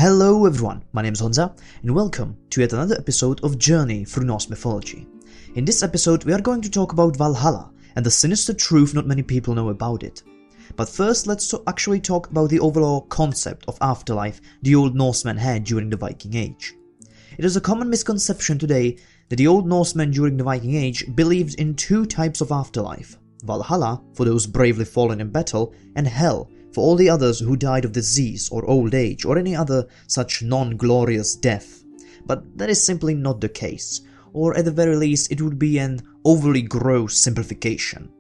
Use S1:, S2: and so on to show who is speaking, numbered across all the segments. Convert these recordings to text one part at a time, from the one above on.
S1: Hello everyone, my name is Honza and welcome to yet another episode of Journey through Norse Mythology. In this episode we are going to talk about Valhalla and the sinister truth not many people know about it. But first let's actually talk about the overall concept of afterlife the old Norsemen had during the Viking Age. It is a common misconception today that the old Norsemen during the Viking Age believed in two types of afterlife: Valhalla for those bravely fallen in battle, and Hell for all the others who died of disease or old age or any other such non-glorious death. But that is simply not the case, or at the very least it would be an overly gross simplification.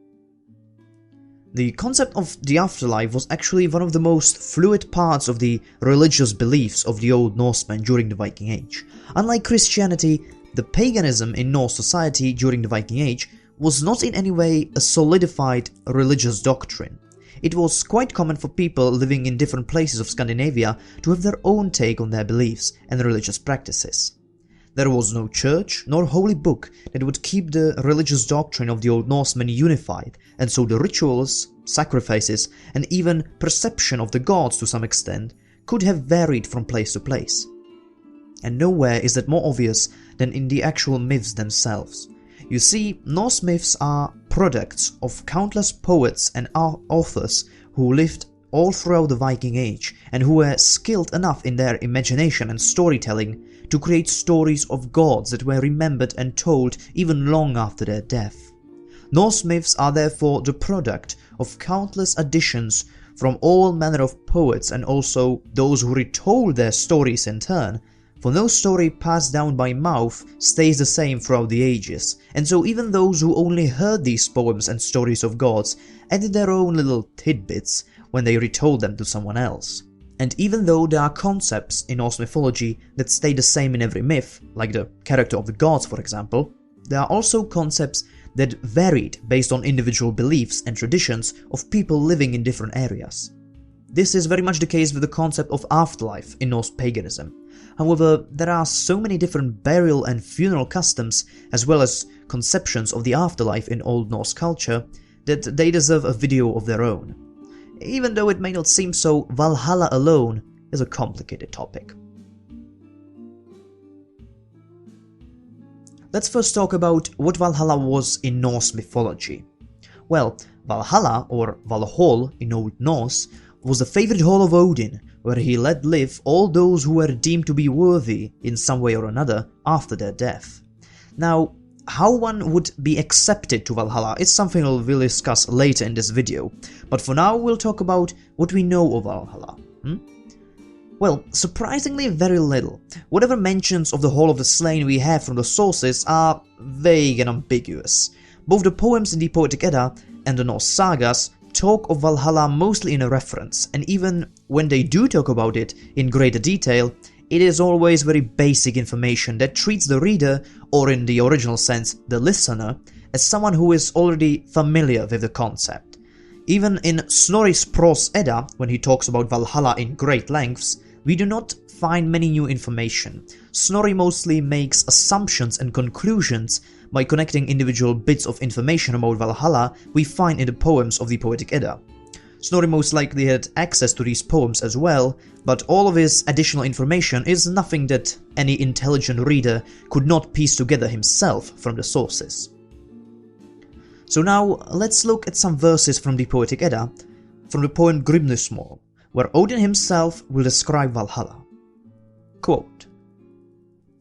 S1: The concept of the afterlife was actually one of the most fluid parts of the religious beliefs of the old Norsemen during the Viking Age. Unlike Christianity, the paganism in Norse society during the Viking Age was not in any way a solidified religious doctrine. It was quite common for people living in different places of Scandinavia to have their own take on their beliefs and religious practices. There was no church nor holy book that would keep the religious doctrine of the old Norsemen unified, and so the rituals, sacrifices, and even perception of the gods to some extent could have varied from place to place. And nowhere is that more obvious than in the actual myths themselves. You see, Norse myths are products of countless poets and authors who lived all throughout the Viking Age and who were skilled enough in their imagination and storytelling to create stories of gods that were remembered and told even long after their death. Norse myths are therefore the product of countless additions from all manner of poets and also those who retold their stories in turn, for no story passed down by mouth stays the same throughout the ages, and so even those who only heard these poems and stories of gods added their own little tidbits when they retold them to someone else. And even though there are concepts in Norse mythology that stay the same in every myth, like the character of the gods for example, there are also concepts that varied based on individual beliefs and traditions of people living in different areas. This is very much the case with the concept of afterlife in Norse paganism. However, there are so many different burial and funeral customs, as well as conceptions of the afterlife in Old Norse culture, that they deserve a video of their own. Even though it may not seem so, Valhalla alone is a complicated topic. Let's first talk about what Valhalla was in Norse mythology. Well, Valhalla, or Valhall in Old Norse, was the favorite hall of Odin, where he let live all those who were deemed to be worthy in some way or another after their death. Now, how one would be accepted to Valhalla is something we'll discuss later in this video, but for now we'll talk about what we know of Valhalla. Well, surprisingly very little. Whatever mentions of the Hall of the Slain we have from the sources are vague and ambiguous. Both the poems in the Poetic Edda and the Norse sagas talk of Valhalla mostly in a reference, and even when they do talk about it in greater detail, it is always very basic information that treats the reader, or in the original sense, the listener, as someone who is already familiar with the concept. Even in Snorri's Prose Edda, when he talks about Valhalla in great lengths, we do not find many new information. Snorri mostly makes assumptions and conclusions by connecting individual bits of information about Valhalla we find in the poems of the Poetic Edda. Snorri most likely had access to these poems as well, but all of his additional information is nothing that any intelligent reader could not piece together himself from the sources. So now let's look at some verses from the Poetic Edda, from the poem Grimnismal, where Odin himself will describe Valhalla. Quote,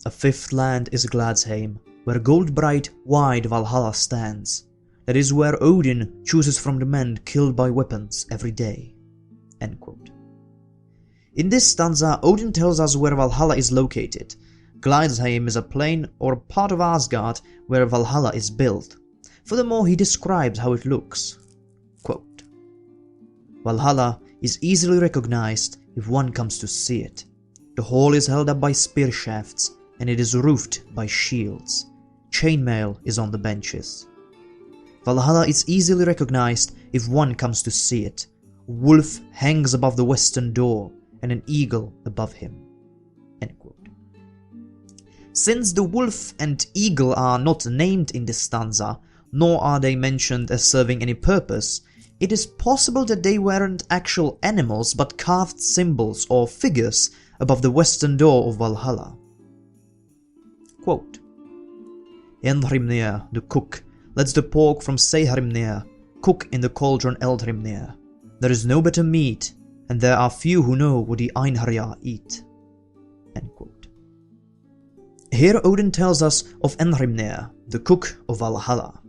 S1: "A fifth land is Gladsheim, where gold-bright wide Valhalla stands. That is where Odin chooses from the men killed by weapons every day." End quote. In this stanza, Odin tells us where Valhalla is located. Gladsheim is a plain or part of Asgard where Valhalla is built. Furthermore, he describes how it looks. Quote, "Valhalla is easily recognized if one comes to see it. The hall is held up by spear shafts, and it is roofed by shields. Chainmail is on the benches. Valhalla is easily recognized if one comes to see it. A wolf hangs above the western door, and an eagle above him." End quote. Since the wolf and eagle are not named in this stanza, nor are they mentioned as serving any purpose, it is possible that they weren't actual animals but carved symbols or figures above the western door of Valhalla. Quote, Endhrimnir, the cook, lets the pork from Sehrimnir cook in the cauldron Eldhrimnir. There is no better meat, and there are few who know what the Einherjar eat. End quote. Here Odin tells us of Endhrimnir, the cook of Valhalla.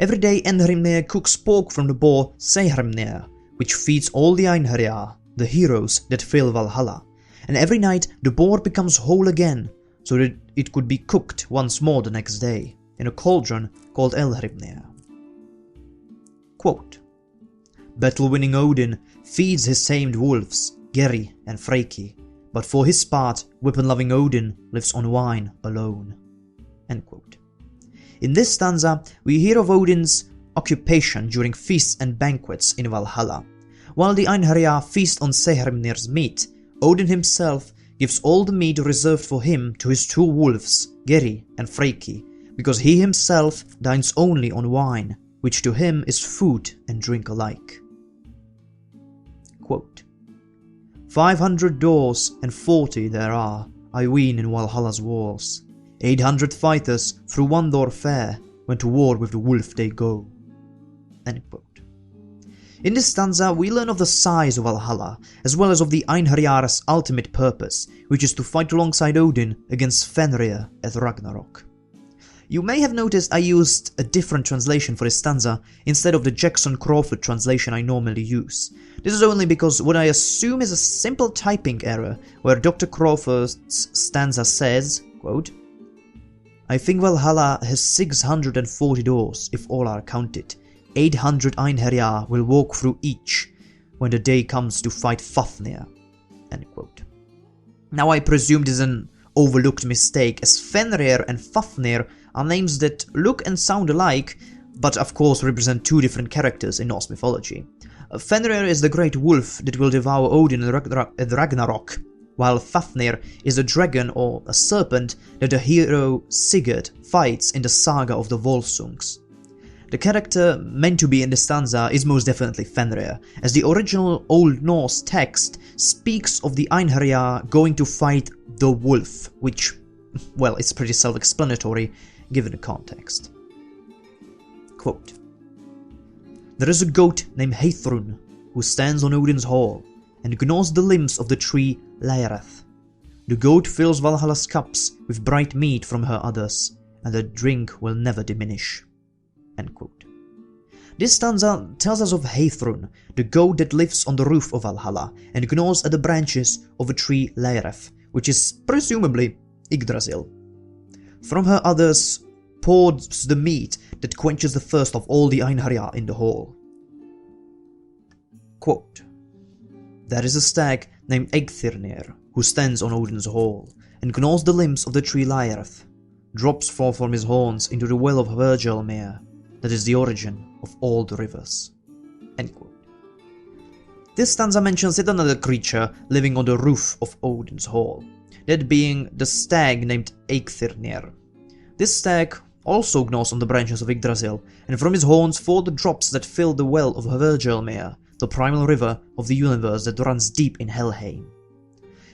S1: Every day Endhrimnir cooks pork from the boar Sehrimnir, which feeds all the Einherjar, the heroes that fill Valhalla, and every night the boar becomes whole again, so that it could be cooked once more the next day, in a cauldron called Eldhrimnir. Quote, Battle-winning Odin feeds his tamed wolves, Geri and Freki, but for his part, weapon-loving Odin lives on wine alone. End quote. In this stanza, we hear of Odin's occupation during feasts and banquets in Valhalla. While the Einherjar feast on Sehrimnir's meat, Odin himself gives all the meat reserved for him to his two wolves, Geri and Freki, because he himself dines only on wine, which to him is food and drink alike. Quote, 500 doors and 40 there are, I ween, in Valhalla's walls. 800 fighters through one door fair, when to war with the wolf they go. End quote. In this stanza, we learn of the size of Valhalla, as well as of the Einherjar's ultimate purpose, which is to fight alongside Odin against Fenrir at Ragnarok. You may have noticed I used a different translation for this stanza instead of the Jackson Crawford translation I normally use. This is only because what I assume is a simple typing error, where Dr. Crawford's stanza says, quote, I think Valhalla has 640 doors, if all are counted. 800 Einherjar will walk through each, when the day comes to fight Fafnir. End quote. Now I presume this is an overlooked mistake, as Fenrir and Fafnir are names that look and sound alike, but of course represent two different characters in Norse mythology. Fenrir is the great wolf that will devour Odin at Ragnarok, while Fafnir is a dragon or a serpent that the hero Sigurd fights in the saga of the Volsungs. The character meant to be in the stanza is most definitely Fenrir, as the original Old Norse text speaks of the Einherjar going to fight the wolf, which, well, it's pretty self-explanatory given the context. Quote, there is a goat named Heithrun who stands on Odin's hall and gnaws the limbs of the tree Laereth. The goat fills Valhalla's cups with bright mead from her udders, and the drink will never diminish. End quote. This stanza tells us of Heithrun, the goat that lives on the roof of Valhalla and gnaws at the branches of a tree Laereth, which is presumably Yggdrasil. From her udders pours the mead that quenches the thirst of all the Einherjar in the hall. Quote, there is a stag named Eggthirnir who stands on Odin's hall and gnaws the limbs of the tree Laereth. Drops fall from his horns into the well of Hvergelmir, that is the origin of all the rivers. End quote. This stanza mentions yet another creature living on the roof of Odin's hall, that being the stag named Eggthirnir. This stag also gnaws on the branches of Yggdrasil, and from his horns fall the drops that fill the well of Hvergelmir, the primal river of the universe that runs deep in Helheim.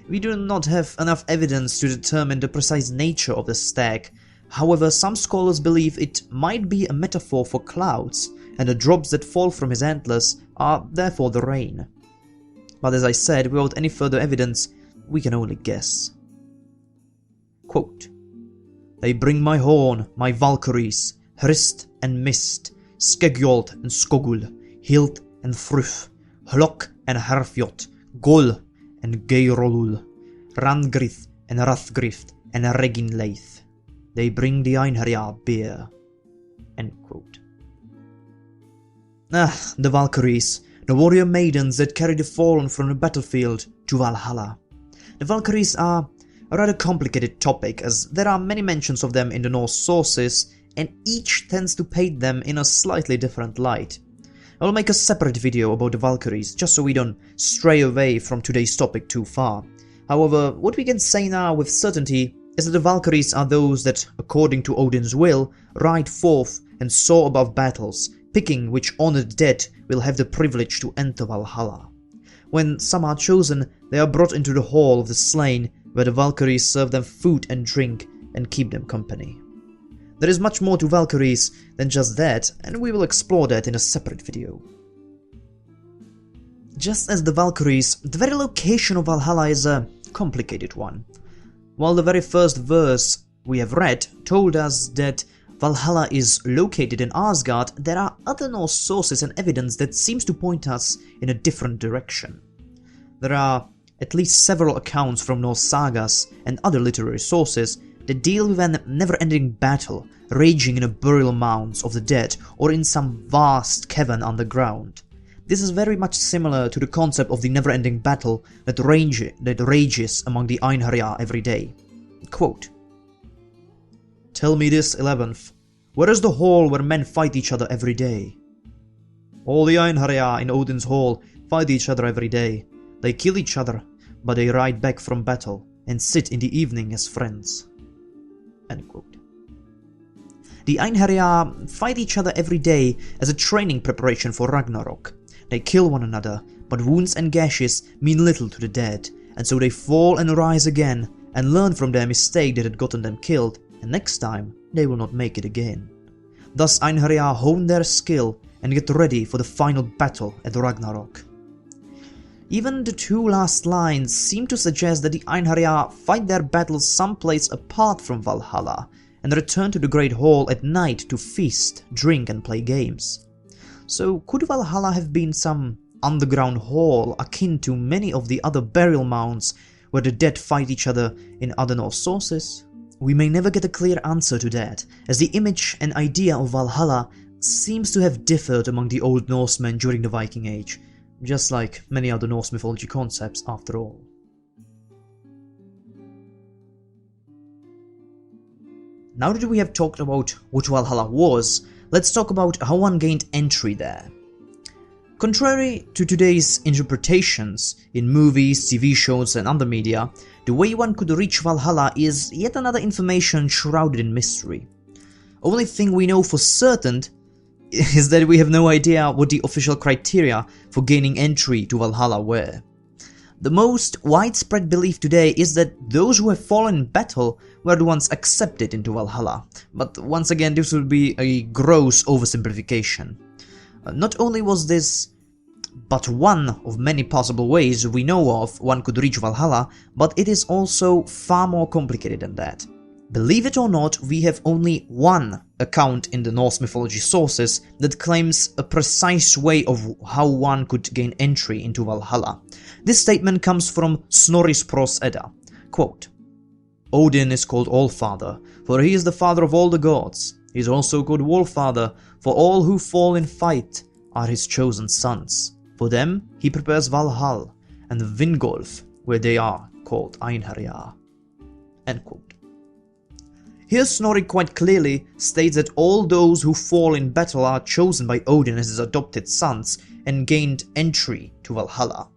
S1: We do not have enough evidence to determine the precise nature of the stag. However, some scholars believe it might be a metaphor for clouds, and the drops that fall from his antlers are therefore the rain. But as I said, without any further evidence, we can only guess. Quote, they bring my horn, my Valkyries, Hrist and Mist, Skegjolt and Skogul, Hild and Fruf, Hlok and Herfjot, Gol and Geirolul, Randgrith and Rathgrift and Reginleith. They bring the Einherjar beer. End quote. The Valkyries, the warrior maidens that carry the fallen from the battlefield to Valhalla. The Valkyries are a rather complicated topic, as there are many mentions of them in the Norse sources, and each tends to paint them in a slightly different light. I'll make a separate video about the Valkyries, just so we don't stray away from today's topic too far. However, what we can say now with certainty is that the Valkyries are those that, according to Odin's will, ride forth and soar above battles, picking which honored dead will have the privilege to enter Valhalla. When some are chosen, they are brought into the hall of the slain, where the Valkyries serve them food and drink and keep them company. There is much more to Valkyries than just that, and we will explore that in a separate video. Just as the Valkyries, the very location of Valhalla is a complicated one. While the very first verse we have read told us that Valhalla is located in Asgard, there are other Norse sources and evidence that seems to point us in a different direction. There are at least several accounts from Norse sagas and other literary sources that deal with a never-ending battle raging in the burial mounds of the dead or in some vast cavern underground. This is very much similar to the concept of the never-ending battle that rages among the Einherjar every day. Quote, "Tell me this, 11th, where is the hall where men fight each other every day?" "All the Einherjar in Odin's hall fight each other every day. They kill each other, but they ride back from battle and sit in the evening as friends." End quote. The Einherjar fight each other every day as a training preparation for Ragnarok. They kill one another, but wounds and gashes mean little to the dead, and so they fall and rise again and learn from their mistake that had gotten them killed, and next time they will not make it again. Thus Einherjar hone their skill and get ready for the final battle at Ragnarok. Even the two last lines seem to suggest that the Einherjar fight their battles someplace apart from Valhalla and return to the Great Hall at night to feast, drink and play games. So could Valhalla have been some underground hall akin to many of the other burial mounds where the dead fight each other in other Norse sources? We may never get a clear answer to that, as the image and idea of Valhalla seems to have differed among the Old Norsemen during the Viking Age, just like many other Norse mythology concepts after all. Now that we have talked about what Valhalla was, let's talk about how one gained entry there. Contrary to today's interpretations in movies, TV shows and other media, the way one could reach Valhalla is yet another information shrouded in mystery. Only thing we know for certain is that we have no idea what the official criteria for gaining entry to Valhalla were. The most widespread belief today is that those who have fallen in battle were the ones accepted into Valhalla, but once again this would be a gross oversimplification. Not only was this but one of many possible ways we know of one could reach Valhalla, but it is also far more complicated than that. Believe it or not, we have only one account in the Norse mythology sources that claims a precise way of how one could gain entry into Valhalla. This statement comes from Snorri's Prose Edda. Quote, "Odin is called Allfather, for he is the father of all the gods. He is also called Wolfather, for all who fall in fight are his chosen sons. For them he prepares Valhall and Vingolf, where they are called Einherjar." End quote. Here Snorri quite clearly states that all those who fall in battle are chosen by Odin as his adopted sons and gained entry to Valhalla.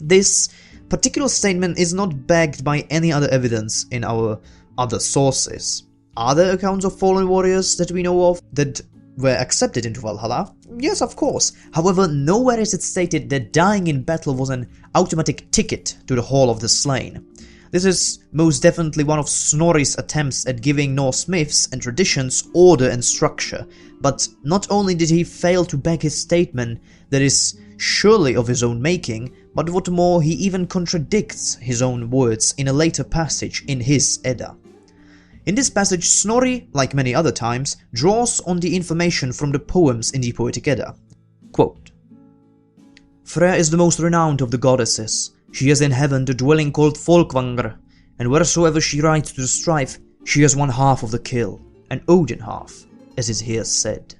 S1: This particular statement is not backed by any other evidence in our other sources. Are there accounts of fallen warriors that we know of that were accepted into Valhalla? Yes, of course. However, nowhere is it stated that dying in battle was an automatic ticket to the Hall of the Slain. This is most definitely one of Snorri's attempts at giving Norse myths and traditions order and structure, but not only did he fail to back his statement that is surely of his own making, but what more, he even contradicts his own words in a later passage in his Edda. In this passage, Snorri, like many other times, draws on the information from the poems in the Poetic Edda. Quote, "Freya is the most renowned of the goddesses. She has in heaven the dwelling called Folkvangr, and wheresoever she rides to the strife, she has one half of the kill, and Odin half, as is here said."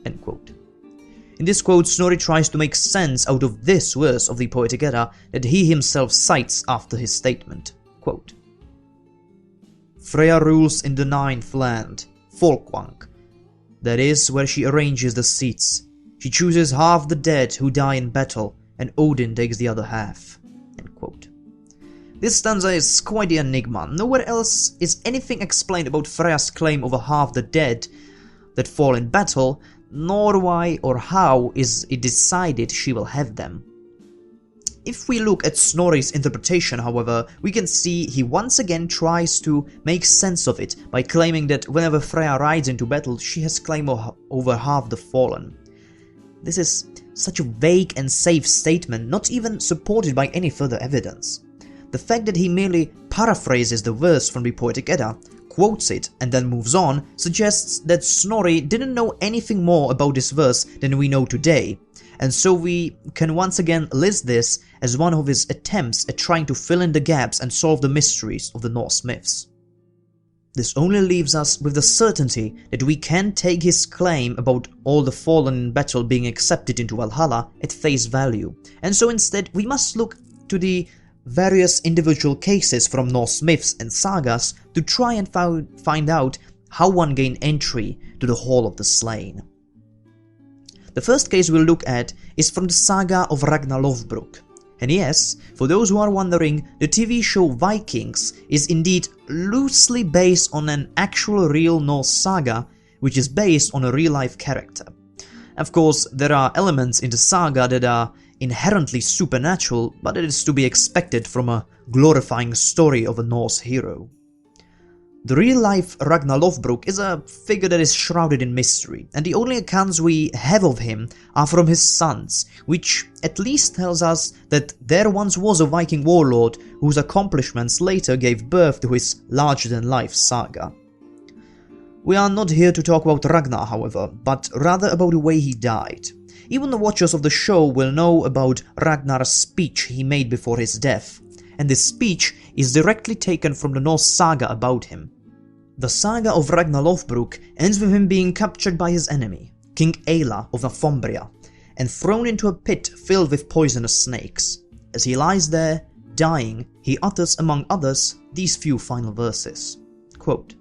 S1: End quote. In this quote, Snorri tries to make sense out of this verse of the Poetic Edda that he himself cites after his statement. Quote, "Freya rules in the ninth land, Folkvang. That is where she arranges the seats. She chooses half the dead who die in battle, and Odin takes the other half." End quote. This stanza is quite the enigma. Nowhere else is anything explained about Freya's claim over half the dead that fall in battle, nor why or how is it decided she will have them. If we look at Snorri's interpretation, however, we can see he once again tries to make sense of it by claiming that whenever Freya rides into battle, she has claimed over half the fallen. This is such a vague and safe statement, not even supported by any further evidence. The fact that he merely paraphrases the verse from the Poetic Edda, quotes it, and then moves on, suggests that Snorri didn't know anything more about this verse than we know today, and so we can once again list this as one of his attempts at trying to fill in the gaps and solve the mysteries of the Norse myths. This only leaves us with the certainty that we can take his claim about all the fallen in battle being accepted into Valhalla at face value, and so instead we must look to the various individual cases from Norse myths and sagas to try and find out how one gained entry to the Hall of the Slain. The first case we'll look at is from the saga of Ragnar Lothbrok. And yes, for those who are wondering, the TV show Vikings is indeed loosely based on an actual real Norse saga, which is based on a real-life character. Of course, there are elements in the saga that are inherently supernatural, but it is to be expected from a glorifying story of a Norse hero. The real-life Ragnar Lothbrok is a figure that is shrouded in mystery, and the only accounts we have of him are from his sons, which at least tells us that there once was a Viking warlord whose accomplishments later gave birth to his larger-than-life saga. We are not here to talk about Ragnar, however, but rather about the way he died. Even the watchers of the show will know about Ragnar's speech he made before his death, and this speech is directly taken from the Norse saga about him. The saga of Ragnar Lothbrok ends with him being captured by his enemy, King Eila of Northumbria, and thrown into a pit filled with poisonous snakes. As he lies there, dying, he utters, among others, these few final verses. Quote,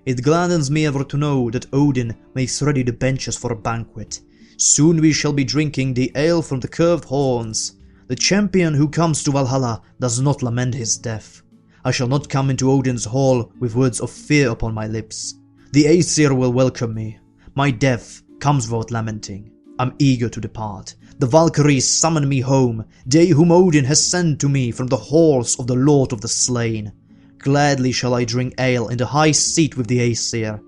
S1: "It gladdens me ever to know that Odin makes ready the benches for a banquet. Soon we shall be drinking the ale from the curved horns. The champion who comes to Valhalla does not lament his death. I shall not come into Odin's hall with words of fear upon my lips. The Aesir will welcome me. My death comes without lamenting. I'm eager to depart. The Valkyries summon me home, they whom Odin has sent to me from the halls of the Lord of the Slain. Gladly shall I drink ale in the high seat with the Aesir.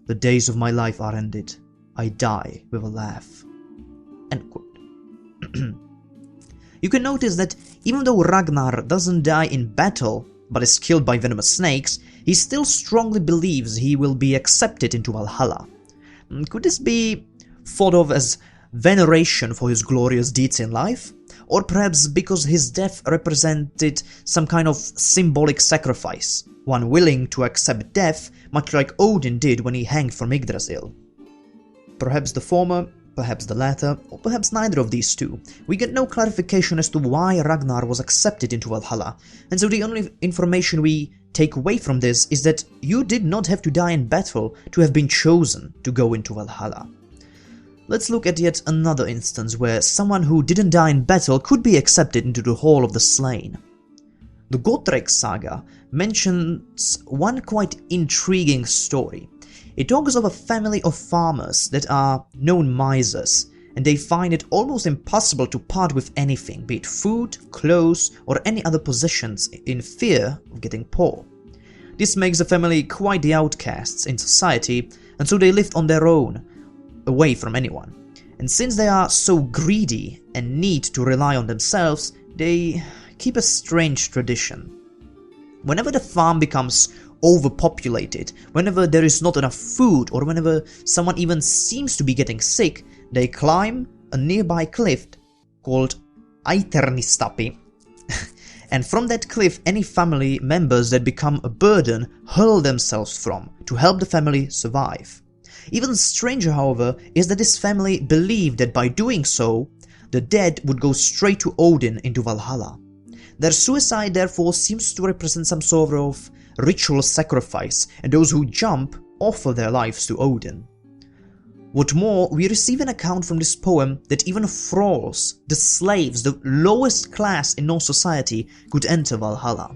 S1: The days of my life are ended. I die with a laugh." End quote. You can notice that even though Ragnar doesn't die in battle, but is killed by venomous snakes, he still strongly believes he will be accepted into Valhalla. Could this be thought of as veneration for his glorious deeds in life? Or perhaps because his death represented some kind of symbolic sacrifice, one willing to accept death much like Odin did when he hanged from Yggdrasil? Perhaps the former, perhaps the latter, or perhaps neither of these two. We get no clarification as to why Ragnar was accepted into Valhalla, and so the only information we take away from this is that you did not have to die in battle to have been chosen to go into Valhalla. Let's look at yet another instance where someone who didn't die in battle could be accepted into the Hall of the Slain. The Gotrek saga mentions one quite intriguing story. It talks of a family of farmers that are known misers, and they find it almost impossible to part with anything, be it food, clothes, or any other possessions, in fear of getting poor. This makes the family quite the outcasts in society, and so they live on their own, away from anyone. And since they are so greedy and need to rely on themselves, they keep a strange tradition. Whenever the farm becomes overpopulated, whenever there is not enough food, or whenever someone even seems to be getting sick, they climb a nearby cliff called Eiternistapi, and from that cliff any family members that become a burden hurl themselves from to help the family survive. Even stranger, however, is that this family believed that by doing so, the dead would go straight to Odin into Valhalla. Their suicide therefore seems to represent some sort of ritual sacrifice, and those who jump offer their lives to Odin. What more, we receive an account from this poem that even thralls, the slaves, the lowest class in Norse society, could enter Valhalla.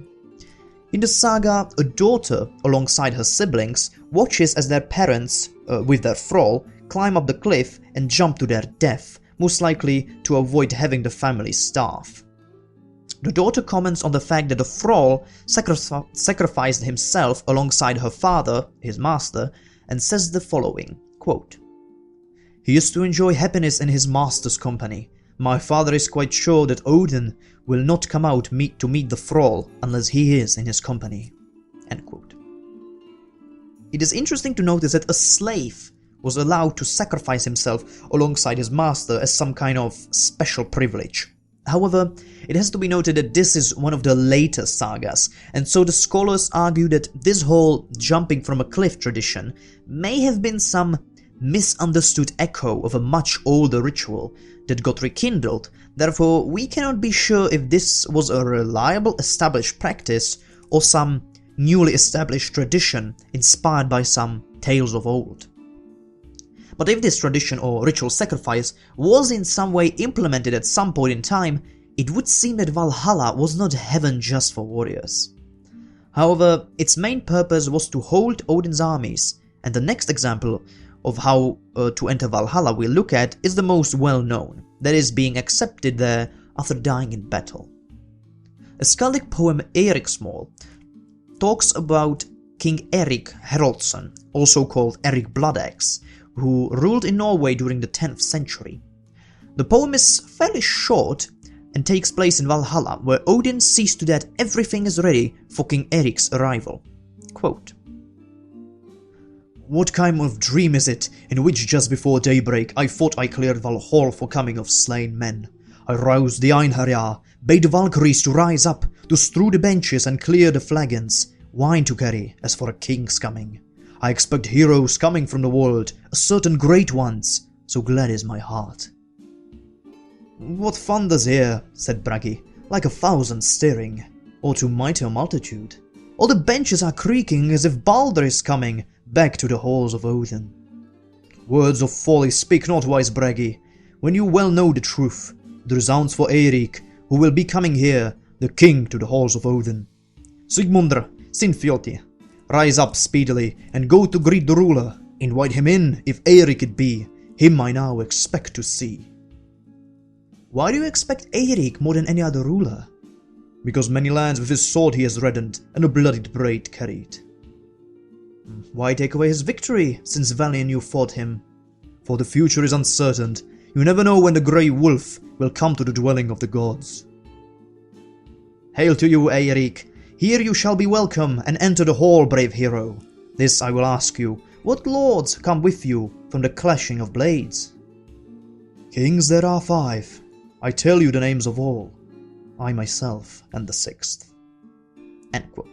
S1: In the saga, a daughter, alongside her siblings, watches as their parents, with their thrall, climb up the cliff and jump to their death, most likely to avoid having the family starve. the daughter comments on the fact that the thrall sacrificed himself alongside her father, his master, and says the following, quote, "He used to enjoy happiness in his master's company. My father is quite sure that Odin will not come out to meet the thrall unless he is in his company." End quote. It is interesting to notice that a slave was allowed to sacrifice himself alongside his master as some kind of special privilege. However, it has to be noted that this is one of the later sagas, and so the scholars argue that this whole jumping from a cliff tradition may have been some misunderstood echo of a much older ritual that got rekindled. Therefore, we cannot be sure if this was a reliable established practice or some newly established tradition inspired by some tales of old. But if this tradition or ritual sacrifice was in some way implemented at some point in time, it would seem that Valhalla was not heaven just for warriors. However, its main purpose was to hold Odin's armies, and the next example of how to enter Valhalla we'll look at is the most well known, that is, being accepted there after dying in battle. A skaldic poem Eiríksmál talks about King Erik Haraldsson, also called Erik Bloodaxe, who ruled in Norway during the 10th century. The poem is fairly short and takes place in Valhalla, where Odin sees to that everything is ready for King Erik's arrival. Quote, "What kind of dream is it in which just before daybreak I thought I cleared Valhall for coming of slain men? I roused the Einherjar, bade the Valkyries to rise up, to strew the benches and clear the flagons, wine to carry as for a king's coming. I expect heroes coming from the world, a certain great ones, so glad is my heart." "What thunders here?" said Bragi, "like 1,000 stirring, or to mightier multitude. All the benches are creaking as if Balder is coming back to the halls of Odin." "Words of folly speak not, wise Bragi, when you well know the truth. It resounds for Eirik, who will be coming here, the king to the halls of Odin. Sigmundr, Sinfjoti, rise up speedily and go to greet the ruler. Invite him in, if Eirik it be. Him I now expect to see." "Why do you expect Eirik more than any other ruler?" "Because many lands with his sword he has reddened, and a bloodied braid carried." "Why take away his victory, since valiant you fought him?" "For the future is uncertain. You never know when the grey wolf will come to the dwelling of the gods." "Hail to you, Eirik! Here you shall be welcome, and enter the hall, brave hero. This I will ask you, what lords come with you from the clashing of blades?" "Kings there are 5. I tell you the names of all. I myself am the 6th. End quote.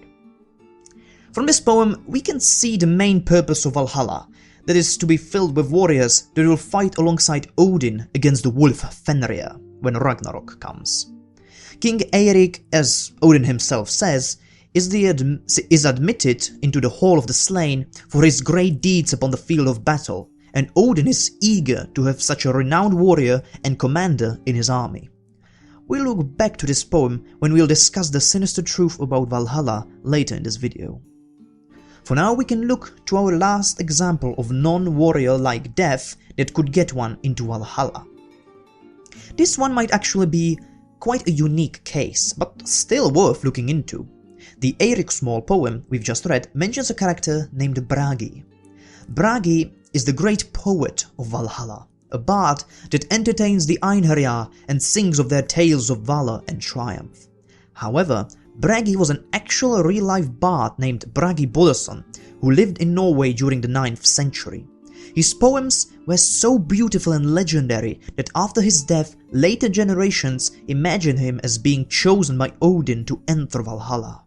S1: From this poem, we can see the main purpose of Valhalla, that is to be filled with warriors that will fight alongside Odin against the wolf Fenrir when Ragnarok comes. King Eirik, as Odin himself says, is admitted into the Hall of the Slain for his great deeds upon the field of battle, and Odin is eager to have such a renowned warrior and commander in his army. We'll look back to this poem when we'll discuss the sinister truth about Valhalla later in this video. For now, we can look to our last example of non-warrior-like death that could get one into Valhalla. This one might actually be quite a unique case, but still worth looking into. The Eiríksmál poem we've just read mentions a character named Bragi. Bragi is the great poet of Valhalla, a bard that entertains the Einherjar and sings of their tales of valor and triumph. However, Bragi was an actual real-life bard named Bragi Boddason, who lived in Norway during the 9th century. His poems were so beautiful and legendary that after his death, later generations imagined him as being chosen by Odin to enter Valhalla.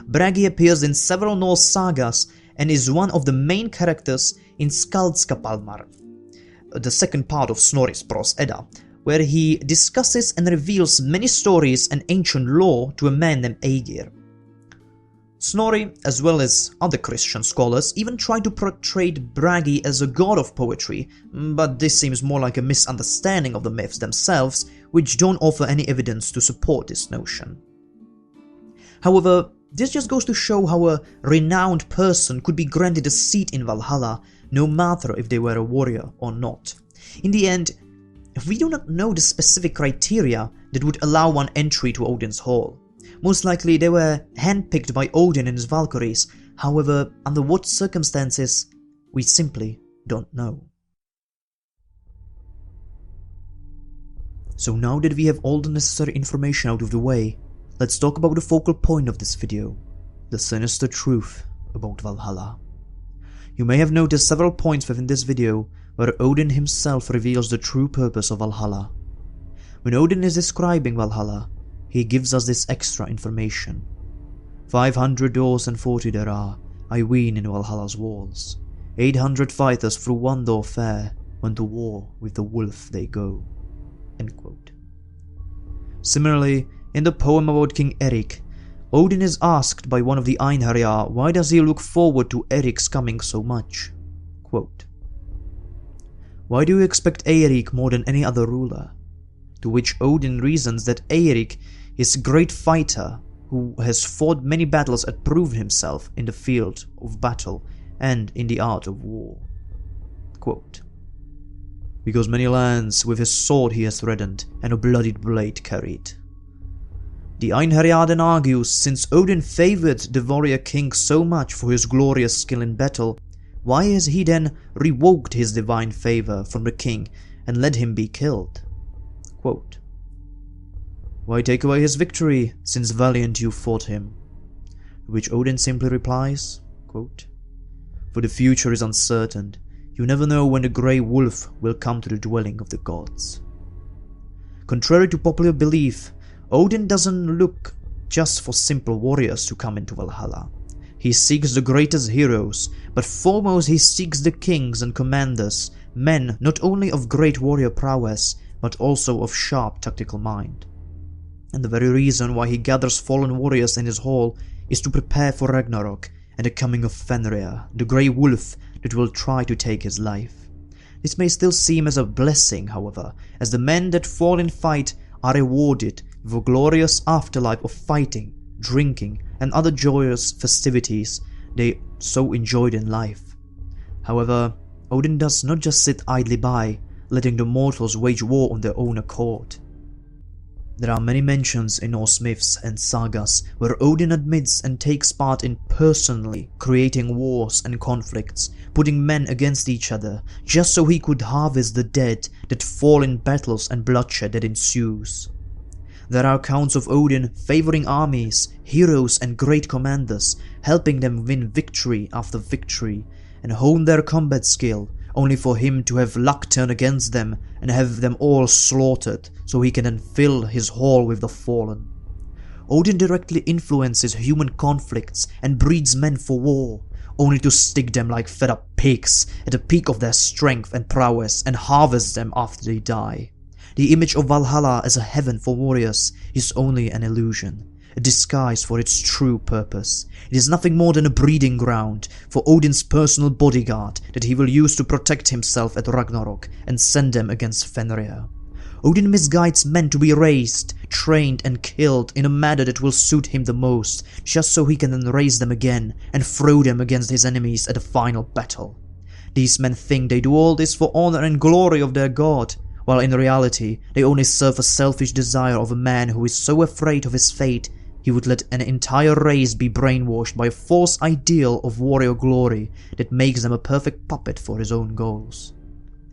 S1: Bragi appears in several Norse sagas and is one of the main characters in Skaldskapalmar, the second part of Snorri's Prose Edda, where he discusses and reveals many stories and ancient lore to a man named Aegir. Snorri, as well as other Christian scholars, even try to portray Bragi as a god of poetry, but this seems more like a misunderstanding of the myths themselves, which don't offer any evidence to support this notion. However, this just goes to show how a renowned person could be granted a seat in Valhalla, no matter if they were a warrior or not. In the end, we do not know the specific criteria that would allow one entry to Odin's hall. Most likely they were handpicked by Odin and his Valkyries, however, under what circumstances, we simply don't know. So now that we have all the necessary information out of the way, let's talk about the focal point of this video, the sinister truth about Valhalla. You may have noticed several points within this video where Odin himself reveals the true purpose of Valhalla. When Odin is describing Valhalla, he gives us this extra information. 500 doors and 40 there are, I ween, in Valhalla's walls. 800 fighters through one door fair, when to war with the wolf they go. End quote. Similarly, in the poem about King Eric, Odin is asked by one of the Einherjar why does he look forward to Eric's coming so much. Quote, "Why do you expect Eirik more than any other ruler?" To which Odin reasons that Eirik is a great fighter who has fought many battles and proved himself in the field of battle and in the art of war. Quote, "Because many lands with his sword he has reddened and a bloodied blade carried." The Einherjar then argues, since Odin favoured the warrior king so much for his glorious skill in battle, why has he then revoked his divine favour from the king and let him be killed? Quote, "Why take away his victory, since valiant you fought him?" To which Odin simply replies, quote, "For the future is uncertain, you never know when the grey wolf will come to the dwelling of the gods." Contrary to popular belief, Odin doesn't look just for simple warriors to come into Valhalla. He seeks the greatest heroes, but foremost he seeks the kings and commanders, men not only of great warrior prowess, but also of sharp tactical mind. And the very reason why he gathers fallen warriors in his hall is to prepare for Ragnarok and the coming of Fenrir, the grey wolf that will try to take his life. This may still seem as a blessing, however, as the men that fall in fight are rewarded with a glorious afterlife of fighting, drinking, and other joyous festivities they so enjoyed in life. However, Odin does not just sit idly by, letting the mortals wage war on their own accord. There are many mentions in Norse myths and sagas where Odin admits and takes part in personally creating wars and conflicts, putting men against each other, just so he could harvest the dead that fall in battles and bloodshed that ensues. There are accounts of Odin favouring armies, heroes and great commanders, helping them win victory after victory, and hone their combat skill, only for him to have luck turn against them and have them all slaughtered, so he can then fill his hall with the fallen. Odin directly influences human conflicts and breeds men for war, only to stick them like fed up pigs at the peak of their strength and prowess and harvest them after they die. The image of Valhalla as a heaven for warriors is only an illusion, a disguise for its true purpose. It is nothing more than a breeding ground for Odin's personal bodyguard that he will use to protect himself at Ragnarok and send them against Fenrir. Odin misguides men to be raised, trained and killed in a manner that will suit him the most, just so he can then raise them again and throw them against his enemies at a final battle. These men think they do all this for honor and glory of their god, while in reality they only serve a selfish desire of a man who is so afraid of his fate he would let an entire race be brainwashed by a false ideal of warrior glory that makes them a perfect puppet for his own goals.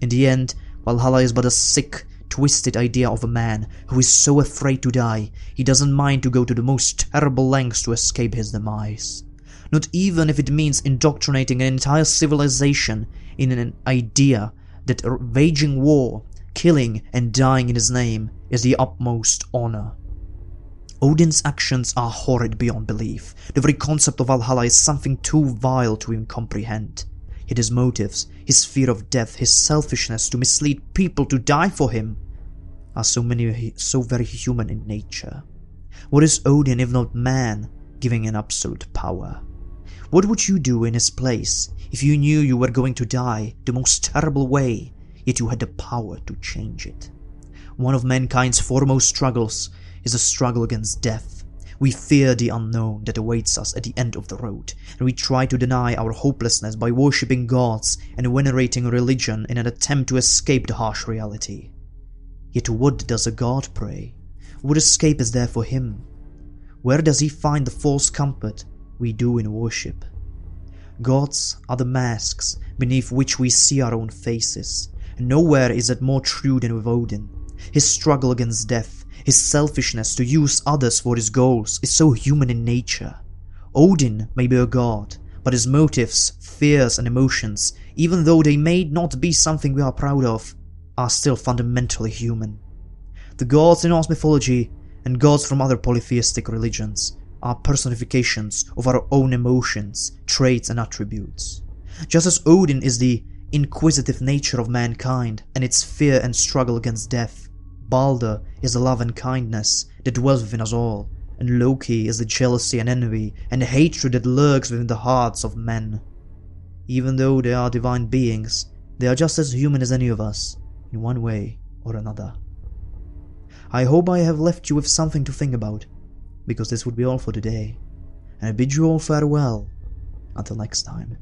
S1: In the end, Valhalla is but a sick, twisted idea of a man who is so afraid to die he doesn't mind to go to the most terrible lengths to escape his demise. Not even if it means indoctrinating an entire civilization in an idea that waging war, killing and dying in his name is the utmost honor. Odin's actions are horrid beyond belief. The very concept of Valhalla is something too vile to even comprehend. Yet his motives, his fear of death, his selfishness to mislead people to die for him are so very human in nature. What is Odin if not man giving an absolute power? What would you do in his place if you knew you were going to die the most terrible way, yet you had the power to change it? One of mankind's foremost struggles is a struggle against death. We fear the unknown that awaits us at the end of the road, and we try to deny our hopelessness by worshipping gods and venerating religion in an attempt to escape the harsh reality. Yet to what does a god pray? What escape is there for him? Where does he find the false comfort we do in worship? Gods are the masks beneath which we see our own faces, and nowhere is it more true than with Odin. His struggle against death, his selfishness to use others for his goals is so human in nature. Odin may be a god, but his motives, fears and emotions, even though they may not be something we are proud of, are still fundamentally human. The gods in Norse mythology and gods from other polytheistic religions are personifications of our own emotions, traits and attributes. Just as Odin is the inquisitive nature of mankind and its fear and struggle against death, Balder is the love and kindness that dwells within us all, and Loki is the jealousy and envy and hatred that lurks within the hearts of men. Even though they are divine beings, they are just as human as any of us, in one way or another. I hope I have left you with something to think about, because this would be all for today, and I bid you all farewell until next time.